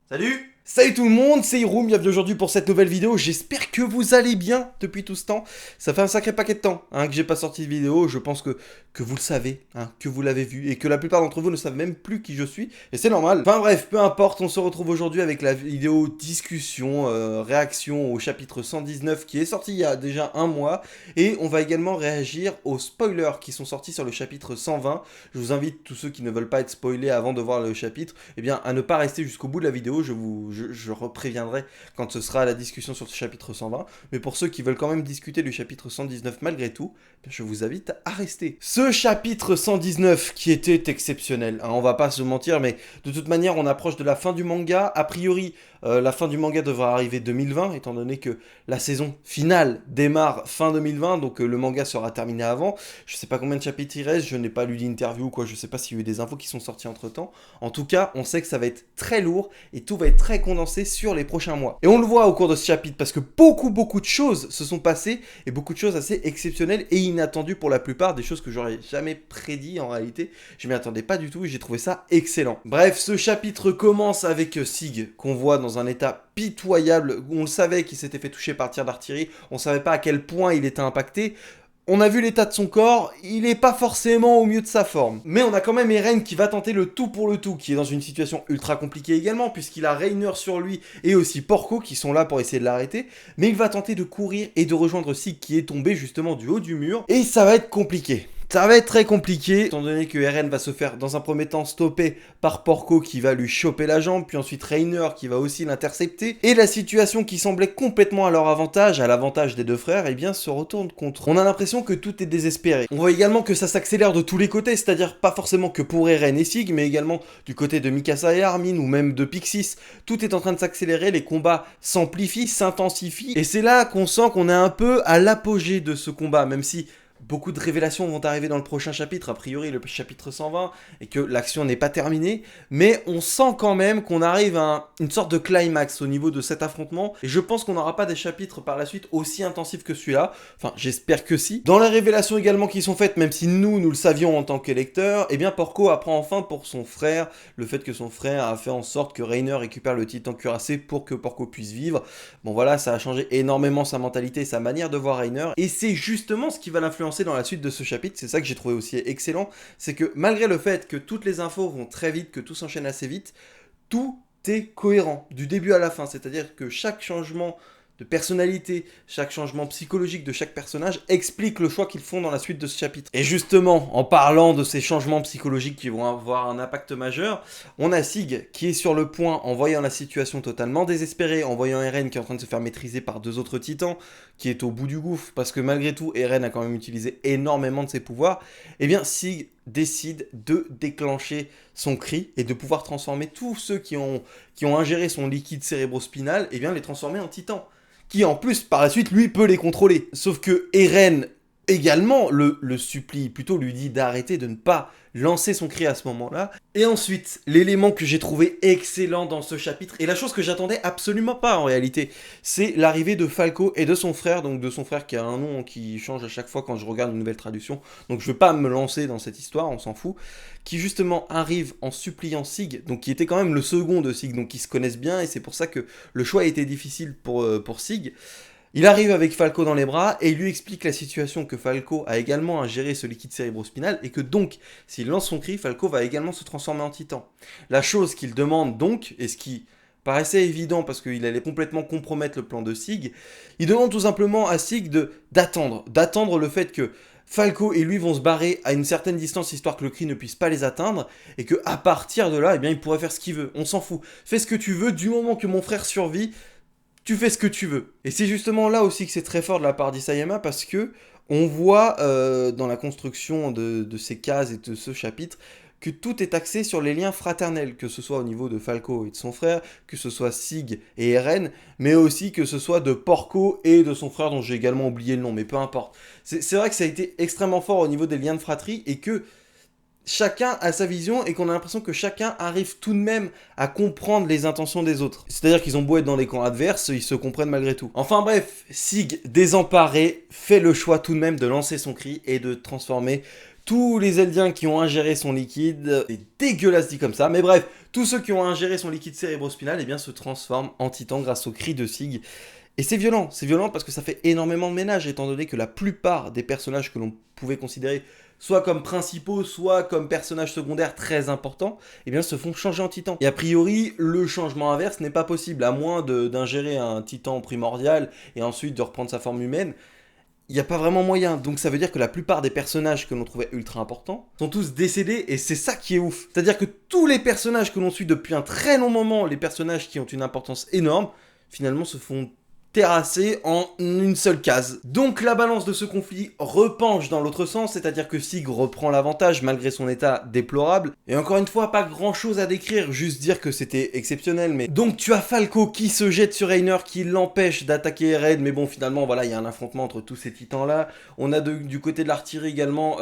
Salut! Salut tout le monde, c'est Hiroum, bienvenue aujourd'hui pour cette nouvelle vidéo, j'espère que vous allez bien depuis tout ce temps. Ça fait un sacré paquet de temps que j'ai pas sorti de vidéo, je pense que vous le savez, que vous l'avez vu, et que la plupart d'entre vous ne savent même plus qui je suis, et c'est normal. Enfin bref, peu importe, on se retrouve aujourd'hui avec la vidéo discussion, réaction au chapitre 119 qui est sorti il y a déjà un mois, et on va également réagir aux spoilers qui sont sortis sur le chapitre 120. Je vous invite, tous ceux qui ne veulent pas être spoilés avant de voir le chapitre, eh bien à ne pas rester jusqu'au bout de la vidéo, je repréviendrai quand ce sera la discussion sur ce chapitre 120. Mais pour ceux qui veulent quand même discuter du chapitre 119 malgré tout, je vous invite à rester. Ce chapitre 119 qui était exceptionnel, on va pas se mentir, mais de toute manière on approche de la fin du manga. A priori, la fin du manga devra arriver 2020, étant donné que la saison finale démarre fin 2020, donc le manga sera terminé avant. Je sais pas combien de chapitres il reste, je n'ai pas lu d'interview ou quoi, je sais pas s'il y a eu des infos qui sont sorties entre temps. En tout cas, on sait que ça va être très lourd et tout va être très condensé sur les prochains mois. Et on le voit au cours de ce chapitre parce que beaucoup de choses se sont passées et beaucoup de choses assez exceptionnelles et inattendues pour la plupart, des choses que j'aurais jamais prédit en réalité. Je m'y attendais pas du tout et j'ai trouvé ça excellent. Bref, ce chapitre commence avec Sig qu'on voit dans un état pitoyable. On le savait qu'il s'était fait toucher par tir d'artillerie, on savait pas à quel point il était impacté. On a vu l'état de son corps, il n'est pas forcément au mieux de sa forme. Mais on a quand même Eren qui va tenter le tout pour le tout, qui est dans une situation ultra compliquée également, puisqu'il a Reiner sur lui et aussi Porco qui sont là pour essayer de l'arrêter. Mais il va tenter de courir et de rejoindre Sig qui est tombé justement du haut du mur. Et ça va être compliqué. Ça va être très compliqué, étant donné que Eren va se faire dans un premier temps stopper par Porco qui va lui choper la jambe, puis ensuite Reiner qui va aussi l'intercepter, et la situation qui semblait complètement à leur avantage, à l'avantage des deux frères, eh bien se retourne contre. On a l'impression que tout est désespéré. On voit également que ça s'accélère de tous les côtés, c'est-à-dire pas forcément que pour Eren et Sig, mais également du côté de Mikasa et Armin, ou même de Pixis. Tout est en train de s'accélérer, les combats s'amplifient, s'intensifient, et c'est là qu'on sent qu'on est un peu à l'apogée de ce combat, même si beaucoup de révélations vont arriver dans le prochain chapitre, a priori le chapitre 120, et que l'action n'est pas terminée, mais on sent quand même qu'on arrive à une sorte de climax au niveau de cet affrontement, et je pense qu'on n'aura pas des chapitres par la suite aussi intensifs que celui-là, enfin j'espère que si. Dans les révélations également qui sont faites, même si nous le savions en tant que lecteurs, eh bien Porco apprend enfin pour son frère, le fait que son frère a fait en sorte que Reiner récupère le titan cuirassé pour que Porco puisse vivre. Bon voilà, ça a changé énormément sa mentalité et sa manière de voir Reiner, et c'est justement ce qui va l'influencer dans la suite de ce chapitre, c'est ça que j'ai trouvé aussi excellent, c'est que malgré le fait que toutes les infos vont très vite, que tout s'enchaîne assez vite, tout est cohérent du début à la fin, c'est-à-dire que chaque changement de personnalité, chaque changement psychologique de chaque personnage explique le choix qu'ils font dans la suite de ce chapitre. Et justement, en parlant de ces changements psychologiques qui vont avoir un impact majeur, on a Sig qui est sur le point, en voyant la situation totalement désespérée, en voyant Eren qui est en train de se faire maîtriser par deux autres titans, qui est au bout du gouffre, parce que malgré tout, Eren a quand même utilisé énormément de ses pouvoirs, et bien Sig décide de déclencher son cri et de pouvoir transformer tous ceux qui ont ingéré son liquide cérébrospinal, et bien les transformer en titans, qui en plus par la suite lui peut les contrôler. Sauf que Eren également le supplie, plutôt lui dit d'arrêter de ne pas lancer son cri à ce moment-là. Et ensuite, l'élément que j'ai trouvé excellent dans ce chapitre, et la chose que j'attendais absolument pas en réalité, c'est l'arrivée de Falco et de son frère, donc de son frère qui a un nom qui change à chaque fois quand je regarde une nouvelle traduction, donc je vais pas me lancer dans cette histoire, on s'en fout, qui justement arrive en suppliant Sig, donc qui était quand même le second de Sig, donc qui se connaissent bien, et c'est pour ça que le choix a été difficile pour Sig. Il arrive avec Falco dans les bras et il lui explique la situation, que Falco a également ingéré ce liquide cérébrospinal et que donc, s'il lance son cri, Falco va également se transformer en titan. La chose qu'il demande donc, et ce qui paraissait évident parce qu'il allait complètement compromettre le plan de Sig, il demande tout simplement à Sig d'attendre le fait que Falco et lui vont se barrer à une certaine distance histoire que le cri ne puisse pas les atteindre et que à partir de là, eh bien, il pourrait faire ce qu'il veut. On s'en fout. Fais ce que tu veux du moment que mon frère survit. Tu fais ce que tu veux. Et c'est justement là aussi que c'est très fort de la part d'Isayama parce que on voit dans la construction de ces cases et de ce chapitre que tout est axé sur les liens fraternels, que ce soit au niveau de Falco et de son frère, que ce soit Sig et Eren, mais aussi que ce soit de Porco et de son frère dont j'ai également oublié le nom, mais peu importe. C'est vrai que ça a été extrêmement fort au niveau des liens de fratrie et que chacun a sa vision et qu'on a l'impression que chacun arrive tout de même à comprendre les intentions des autres. C'est-à-dire qu'ils ont beau être dans les camps adverses, ils se comprennent malgré tout. Enfin bref, Sig, désemparé, fait le choix tout de même de lancer son cri et de transformer tous les Eldiens qui ont ingéré son liquide, c'est dégueulasse dit comme ça, mais bref, tous ceux qui ont ingéré son liquide cérébrospinal, eh bien, se transforment en titans grâce au cri de Sig. Et c'est violent parce que ça fait énormément de ménage, étant donné que la plupart des personnages que l'on pouvait considérer soit comme principaux, soit comme personnages secondaires très importants, eh bien, se font changer en titan. Et a priori, le changement inverse n'est pas possible, à moins d'ingérer un titan primordial et ensuite de reprendre sa forme humaine. Il n'y a pas vraiment moyen, donc ça veut dire que la plupart des personnages que l'on trouvait ultra importants sont tous décédés, et c'est ça qui est ouf. C'est-à-dire que tous les personnages que l'on suit depuis un très long moment, les personnages qui ont une importance énorme, finalement se font terrassé en une seule case. Donc la balance de ce conflit repenche dans l'autre sens, c'est-à-dire que Sig reprend l'avantage malgré son état déplorable. Et encore une fois, pas grand chose à décrire, juste dire que c'était exceptionnel. Mais donc tu as Falco qui se jette sur Reiner, qui l'empêche d'attaquer Eren, mais bon finalement voilà, il y a un affrontement entre tous ces titans là. On a du côté de l'artillerie également,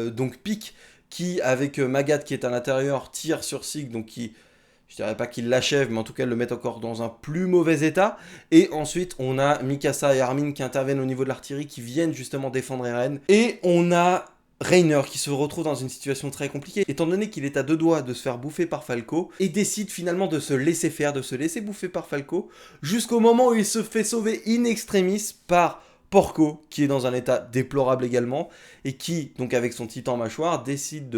donc Pique, qui avec Magat qui est à l'intérieur tire sur Sig, donc qui... Je dirais pas qu'il l'achève, mais en tout cas, le met encore dans un plus mauvais état. Et ensuite, on a Mikasa et Armin qui interviennent au niveau de l'artillerie, qui viennent justement défendre Eren. Et on a Reiner qui se retrouve dans une situation très compliquée, étant donné qu'il est à deux doigts de se faire bouffer par Falco, et décide finalement de se laisser faire, de se laisser bouffer par Falco, jusqu'au moment où il se fait sauver in extremis par Porco, qui est dans un état déplorable également, et qui, donc avec son titan mâchoire, décide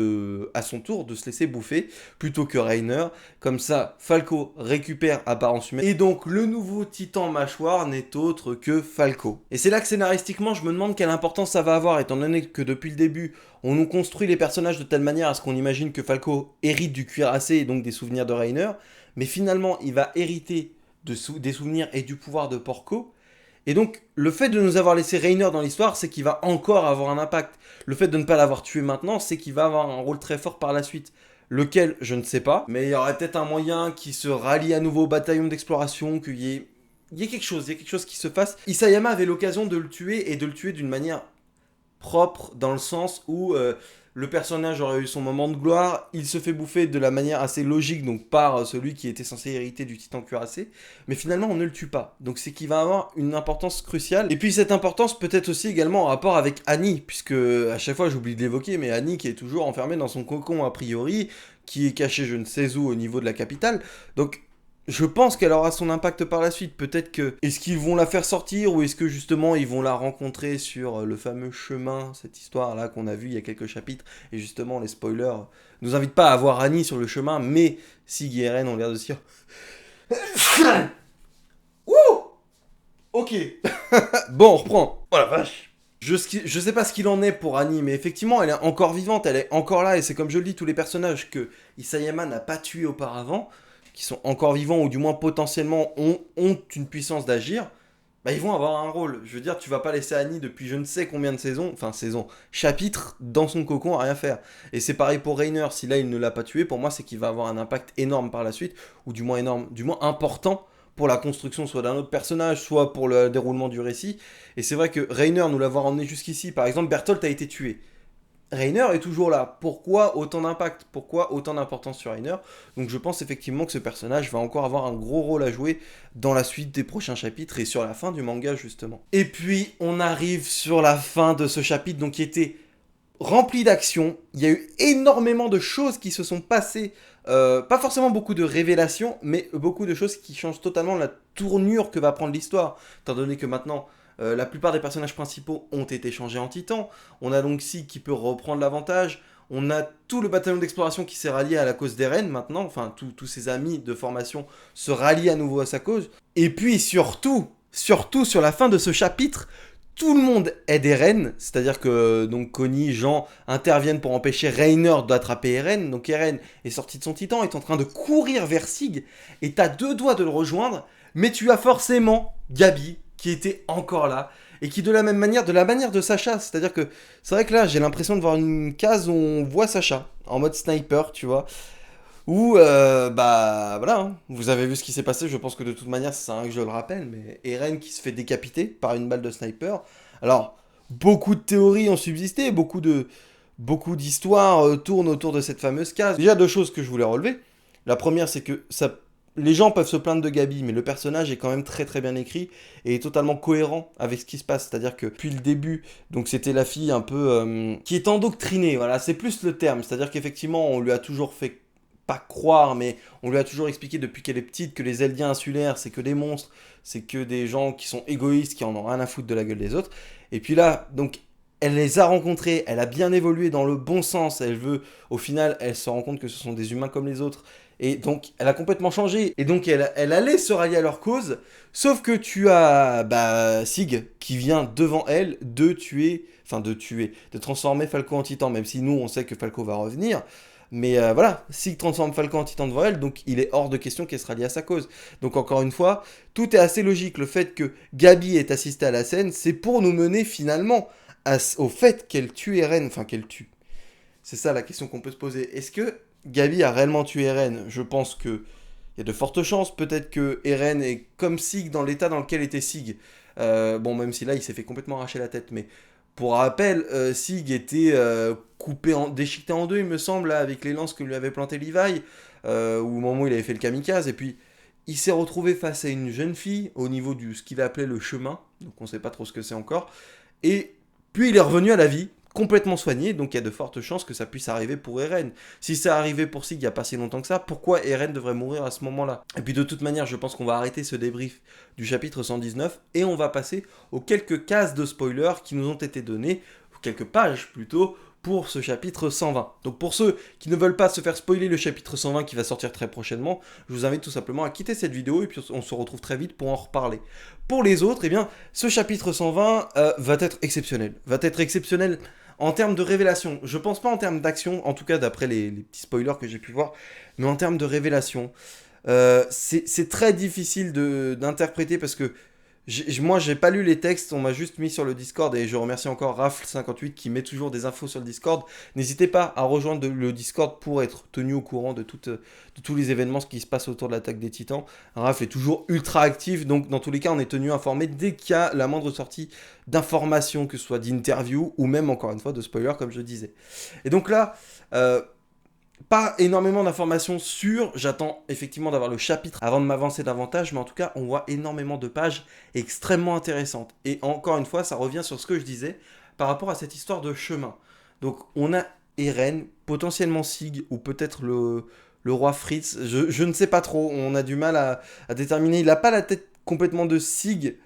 à son tour de se laisser bouffer, plutôt que Reiner. Comme ça, Falco récupère apparence humaine, et donc le nouveau titan mâchoire n'est autre que Falco. Et c'est là que scénaristiquement, je me demande quelle importance ça va avoir, étant donné que depuis le début, on nous construit les personnages de telle manière à ce qu'on imagine que Falco hérite du cuirassé, et donc des souvenirs de Reiner, mais finalement, il va hériter des souvenirs et du pouvoir de Porco. Et donc, le fait de nous avoir laissé Reiner dans l'histoire, c'est qu'il va encore avoir un impact. Le fait de ne pas l'avoir tué maintenant, c'est qu'il va avoir un rôle très fort par la suite. Lequel, je ne sais pas. Mais il y aurait peut-être un moyen qui se rallie à nouveau au bataillon d'exploration, qu'il y ait quelque chose qui se fasse. Isayama avait l'occasion de le tuer, et de le tuer d'une manière propre, dans le sens où le personnage aurait eu son moment de gloire, il se fait bouffer de la manière assez logique, donc par celui qui était censé hériter du titan cuirassé, mais finalement on ne le tue pas. Donc c'est qu'il va avoir une importance cruciale. Et puis cette importance peut être aussi également en rapport avec Annie, puisque à chaque fois j'oublie de l'évoquer, mais Annie qui est toujours enfermée dans son cocon a priori, qui est caché je ne sais où au niveau de la capitale, donc... Je pense qu'elle aura son impact par la suite. Peut-être que... Est-ce qu'ils vont la faire sortir, ou est-ce que justement ils vont la rencontrer sur le fameux chemin, cette histoire-là qu'on a vue il y a quelques chapitres. Et justement, les spoilers nous invitent pas à voir Annie sur le chemin, mais Sig et Eren ont l'air de se dire... Ouh. Ok. Bon, on reprend. Oh la vache. Je sais pas ce qu'il en est pour Annie, mais effectivement, elle est encore vivante, elle est encore là, et c'est comme je le dis, tous les personnages que Isayama n'a pas tués auparavant, qui sont encore vivants, ou du moins potentiellement ont une puissance d'agir, bah ils vont avoir un rôle. Je veux dire, tu vas pas laisser Annie depuis je ne sais combien de chapitres, dans son cocon à rien faire. Et c'est pareil pour Reiner, si là il ne l'a pas tué, pour moi c'est qu'il va avoir un impact énorme par la suite, ou du moins énorme, du moins important, pour la construction soit d'un autre personnage, soit pour le déroulement du récit. Et c'est vrai que Reiner, nous l'avoir emmené jusqu'ici, par exemple, Bertholdt a été tué. Reiner est toujours là. Pourquoi autant d'impact? Pourquoi autant d'importance sur Reiner? Donc je pense effectivement que ce personnage va encore avoir un gros rôle à jouer dans la suite des prochains chapitres et sur la fin du manga justement. Et puis on arrive sur la fin de ce chapitre, donc qui était rempli d'action. Il y a eu énormément de choses qui se sont passées. Pas forcément beaucoup de révélations, mais beaucoup de choses qui changent totalement la tournure que va prendre l'histoire. Étant donné que maintenant... la plupart des personnages principaux ont été changés en titans. On a donc Sig qui peut reprendre l'avantage. On a tout le bataillon d'exploration qui s'est rallié à la cause d'Eren maintenant. Enfin, tous ses amis de formation se rallient à nouveau à sa cause. Et puis surtout sur la fin de ce chapitre, tout le monde aide Eren. C'est-à-dire que donc Connie, Jean interviennent pour empêcher Reiner d'attraper Eren. Donc Eren est sorti de son titan, est en train de courir vers Sig. Et t'as deux doigts de le rejoindre. Mais tu as forcément Gabi qui était encore là, et qui de la manière de Sacha, c'est-à-dire que c'est vrai que là j'ai l'impression de voir une case où on voit Sacha, en mode sniper, tu vois, où bah voilà, hein. Vous avez vu ce qui s'est passé, je pense que de toute manière c'est un que je le rappelle, mais Eren qui se fait décapiter par une balle de sniper. Alors, beaucoup de théories ont subsisté, beaucoup d'histoires tournent autour de cette fameuse case. Déjà deux choses que je voulais relever, la première c'est que ça... les gens peuvent se plaindre de Gabi, mais le personnage est quand même très très bien écrit et est totalement cohérent avec ce qui se passe. C'est-à-dire que depuis le début, donc c'était la fille un peu qui est endoctrinée, voilà, c'est plus le terme. C'est-à-dire qu'effectivement, on lui a toujours fait pas croire, mais on lui a toujours expliqué depuis qu'elle est petite que les Eldiens insulaires, c'est que des monstres, c'est que des gens qui sont égoïstes, qui en ont rien à foutre de la gueule des autres. Et puis là, donc elle les a rencontrés, elle a bien évolué dans le bon sens, elle veut, au final, elle se rend compte que ce sont des humains comme les autres, et donc elle a complètement changé, et donc elle allait se rallier à leur cause, sauf que tu as Sig qui vient devant elle de transformer Falco en titan, même si nous on sait que Falco va revenir, mais voilà, Sig transforme Falco en titan devant elle, donc il est hors de question qu'elle se rallie à sa cause. Donc encore une fois, tout est assez logique, le fait que Gabi ait assisté à la scène, c'est pour nous mener finalement au fait qu'elle tue Eren, enfin qu'elle tue. C'est ça la question qu'on peut se poser. Est-ce que Gabi a réellement tué Eren? Je pense que il y a de fortes chances. Peut-être que Eren est comme Sig dans l'état dans lequel était Sig. Bon, même si là il s'est fait complètement arracher la tête, mais pour rappel, Sig était déchiqueté en deux, il me semble, là, avec les lances que lui avait planté Levi, au moment où il avait fait le kamikaze, et puis il s'est retrouvé face à une jeune fille au niveau de ce qu'il appelait le chemin, donc on ne sait pas trop ce que c'est encore, et puis il est revenu à la vie, complètement soigné, donc il y a de fortes chances que ça puisse arriver pour Eren. Si ça arrivé pour Sig il n'y a pas si longtemps que ça, pourquoi Eren devrait mourir à ce moment-là? Et puis de toute manière, je pense qu'on va arrêter ce débrief du chapitre 119 et on va passer aux quelques cases de spoilers qui nous ont été données, ou quelques pages plutôt, pour ce chapitre 120. Donc pour ceux qui ne veulent pas se faire spoiler le chapitre 120 qui va sortir très prochainement, je vous invite tout simplement à quitter cette vidéo et puis on se retrouve très vite pour en reparler. Pour les autres, eh bien, ce chapitre 120 va être exceptionnel. Va être exceptionnel en termes de révélation. Je pense pas en termes d'action, en tout cas d'après les petits spoilers que j'ai pu voir, mais en termes de révélation. C'est très difficile d'interpréter parce que moi, j'ai pas lu les textes, on m'a juste mis sur le Discord et je remercie encore Rafle58 qui met toujours des infos sur le Discord. N'hésitez pas à rejoindre le Discord pour être tenu au courant de tous les événements qui se passent autour de l'attaque des Titans. Rafle est toujours ultra actif, donc dans tous les cas, on est tenu informé dès qu'il y a la moindre sortie d'informations, que ce soit d'interview ou même encore une fois de spoiler, comme je disais. Et donc là, pas énormément d'informations sûres, j'attends effectivement d'avoir le chapitre avant de m'avancer davantage, mais en tout cas on voit énormément de pages extrêmement intéressantes. Et encore une fois, ça revient sur ce que je disais par rapport à cette histoire de chemin. Donc on a Eren, potentiellement Sig, ou peut-être le roi Fritz, je ne sais pas trop, on a du mal à déterminer, il n'a pas la tête complètement de Sig.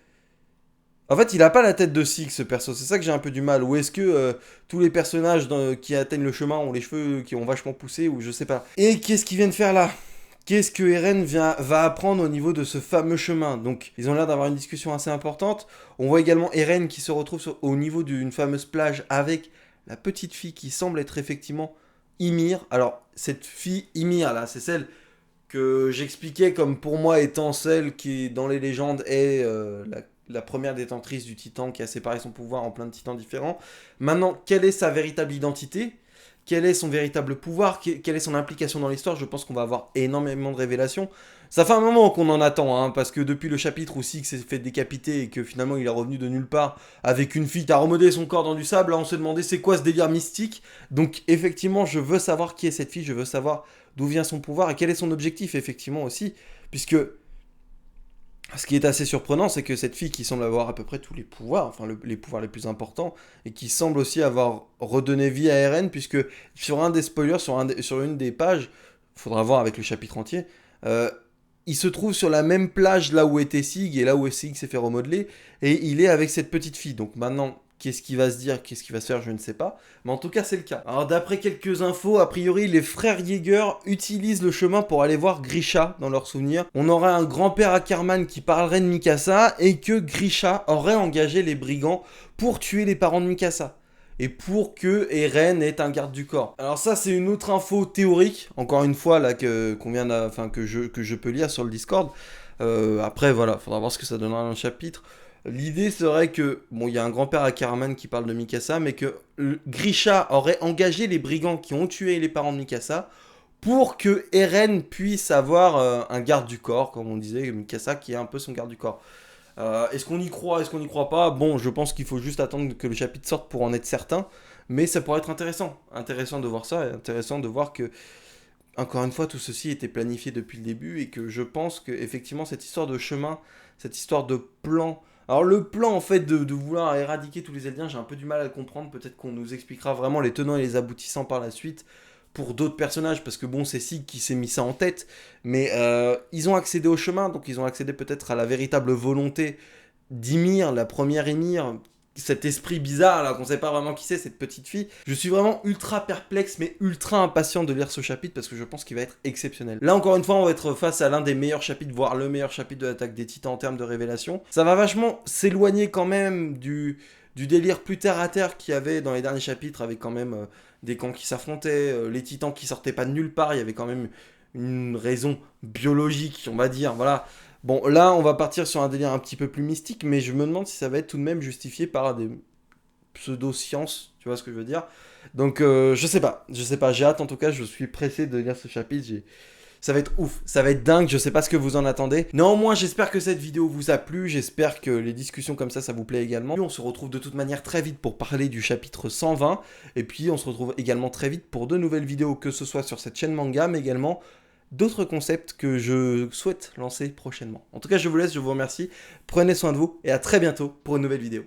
En fait, il a pas la tête de Sig, ce perso, c'est ça que j'ai un peu du mal. Ou est-ce que tous les personnages qui atteignent le chemin ont les cheveux qui ont vachement poussé, ou je sais pas. Et qu'est-ce qu'ils viennent faire là? Qu'est-ce que Eren va apprendre au niveau de ce fameux chemin? Donc, ils ont l'air d'avoir une discussion assez importante. On voit également Eren qui se retrouve au niveau d'une fameuse plage avec la petite fille qui semble être effectivement Ymir. Alors, cette fille Ymir là, c'est celle que j'expliquais comme pour moi étant celle qui, dans les légendes, est la première détentrice du titan qui a séparé son pouvoir en plein de titans différents. Maintenant, quelle est sa véritable identité? Quel est son véritable pouvoir? Quelle est son implication dans l'histoire? Je pense qu'on va avoir énormément de révélations. Ça fait un moment qu'on en attend, hein, parce que depuis le chapitre où Sig s'est fait décapiter et que finalement il est revenu de nulle part avec une fille qui a remodelé son corps dans du sable, là on s'est demandé c'est quoi ce délire mystique. Donc effectivement, je veux savoir qui est cette fille, je veux savoir d'où vient son pouvoir et quel est son objectif effectivement aussi, puisque ce qui est assez surprenant, c'est que cette fille qui semble avoir à peu près tous les pouvoirs, enfin les pouvoirs les plus importants, et qui semble aussi avoir redonné vie à Eren, puisque sur un des spoilers, sur une des pages, il faudra voir avec le chapitre entier, il se trouve sur la même plage là où était Sig, et là où Sig s'est fait remodeler, et il est avec cette petite fille. Donc maintenant, qu'est-ce qui va se dire, qu'est-ce qui va se faire, je ne sais pas. Mais en tout cas, c'est le cas. Alors d'après quelques infos, a priori, les frères Yeager utilisent le chemin pour aller voir Grisha dans leurs souvenirs. On aurait un grand-père Ackerman qui parlerait de Mikasa et que Grisha aurait engagé les brigands pour tuer les parents de Mikasa. Et pour que Eren ait un garde du corps. Alors ça, c'est une autre info théorique, encore une fois, là, que je peux lire sur le Discord. Après, voilà, faudra voir ce que ça donnera dans le chapitre. L'idée serait que, bon, il y a un grand-père Ackerman qui parle de Mikasa, mais que Grisha aurait engagé les brigands qui ont tué les parents de Mikasa pour que Eren puisse avoir un garde du corps, comme on disait, Mikasa qui est un peu son garde du corps. Est-ce qu'on y croit, est-ce qu'on n'y croit pas? Bon, je pense qu'il faut juste attendre que le chapitre sorte pour en être certain, mais ça pourrait être intéressant de voir ça, et intéressant de voir que encore une fois, tout ceci était planifié depuis le début et que je pense que effectivement cette histoire de chemin, cette histoire de plan. Alors le plan en fait de vouloir éradiquer tous les Eldiens, j'ai un peu du mal à le comprendre. Peut-être qu'on nous expliquera vraiment les tenants et les aboutissants par la suite pour d'autres personnages, parce que bon, c'est Sig qui s'est mis ça en tête, mais ils ont accédé au chemin, donc ils ont accédé peut-être à la véritable volonté d'Ymir, la première Ymir, cet esprit bizarre là qu'on sait pas vraiment qui c'est, cette petite fille. Je suis vraiment ultra perplexe mais ultra impatient de lire ce chapitre parce que je pense qu'il va être exceptionnel. Là encore une fois on va être face à l'un des meilleurs chapitres, voire le meilleur chapitre de l'Attaque des Titans en termes de révélation. Ça va vachement s'éloigner quand même du délire plus terre à terre qu'il y avait dans les derniers chapitres avec quand même des camps qui s'affrontaient, les titans qui sortaient pas de nulle part, il y avait quand même une raison biologique on va dire, voilà. Bon, là, on va partir sur un délire un petit peu plus mystique, mais je me demande si ça va être tout de même justifié par des pseudo-sciences, tu vois ce que je veux dire. Donc, je sais pas, j'ai hâte en tout cas, je suis pressé de lire ce chapitre, ça va être ouf, ça va être dingue, je sais pas ce que vous en attendez. Néanmoins, j'espère que cette vidéo vous a plu, j'espère que les discussions comme ça vous plaît également. On se retrouve de toute manière très vite pour parler du chapitre 120, et puis on se retrouve également très vite pour de nouvelles vidéos, que ce soit sur cette chaîne manga, mais également d'autres concepts que je souhaite lancer prochainement. En tout cas, je vous laisse, je vous remercie, prenez soin de vous, et à très bientôt pour une nouvelle vidéo.